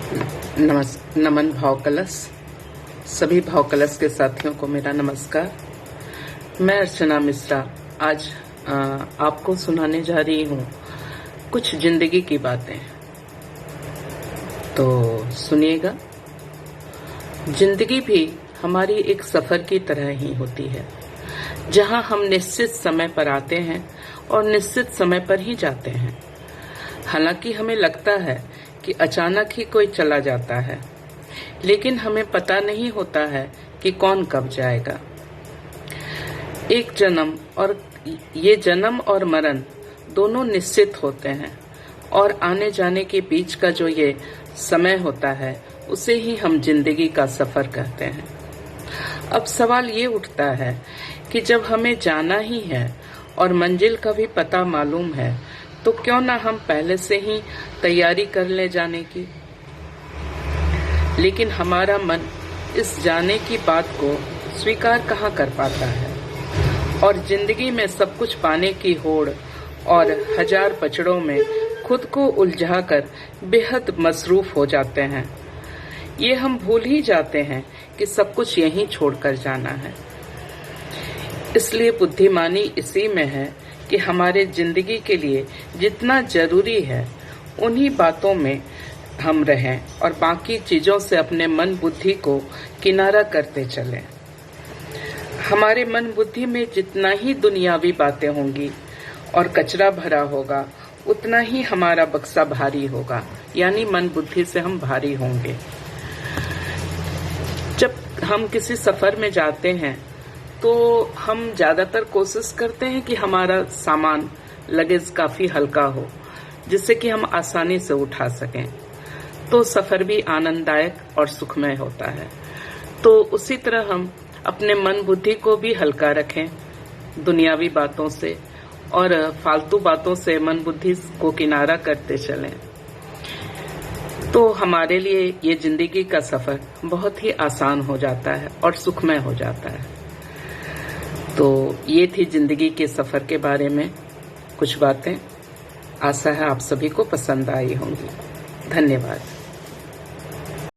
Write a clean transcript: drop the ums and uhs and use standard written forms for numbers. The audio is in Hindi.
नमन भाव कलश। सभी भाव कलश के साथियों को मेरा नमस्कार। मैं अर्चना मिश्रा आज आपको सुनाने जा रही हूँ कुछ जिंदगी की बातें। तो सुनिएगा। जिंदगी भी हमारी एक सफर की तरह ही होती है, जहाँ हम निश्चित समय पर आते हैं और निश्चित समय पर ही जाते हैं। हालांकि हमें लगता है कि अचानक ही कोई चला जाता है, लेकिन हमें पता नहीं होता है कि कौन कब जाएगा। एक जन्म और मरण दोनों निश्चित होते हैं, और आने जाने के बीच का जो ये समय होता है उसे ही हम जिंदगी का सफर कहते हैं। अब सवाल ये उठता है कि जब हमें जाना ही है और मंजिल का भी पता मालूम है, तो क्यों ना हम पहले से ही तैयारी कर ले जाने की। लेकिन हमारा मन इस जाने की बात को स्वीकार कहाँ कर पाता है, और जिंदगी में सब कुछ पाने की होड़ और हजार पचड़ों में खुद को उलझाकर बेहद मसरूफ हो जाते हैं। ये हम भूल ही जाते हैं कि सब कुछ यहीं छोड़कर जाना है। इसलिए बुद्धिमानी इसी में है कि हमारे जिंदगी के लिए जितना जरूरी है उन्हीं बातों में हम रहें और बाकी चीजों से अपने मन बुद्धि को किनारा करते चलें। हमारे मन बुद्धि में जितना ही दुनियावी बातें होंगी और कचरा भरा होगा, उतना ही हमारा बक्सा भारी होगा, यानी मन बुद्धि से हम भारी होंगे। जब हम किसी सफर में जाते हैं तो हम ज्यादातर कोशिश करते हैं कि हमारा सामान लगेज काफी हल्का हो, जिससे कि हम आसानी से उठा सकें। तो सफर भी आनंददायक और सुखमय होता है। तो उसी तरह हम अपने मन बुद्धि को भी हल्का रखें, दुनियावी बातों से और फालतू बातों से मन बुद्धि को किनारा करते चलें। तो हमारे लिए ये जिंदगी का सफर बहुत ही आसान हो जाता है और सुखमय हो जाता है। तो ये थी जिंदगी के सफर के बारे में कुछ बातें। आशा है आप सभी को पसंद आई होंगी। धन्यवाद।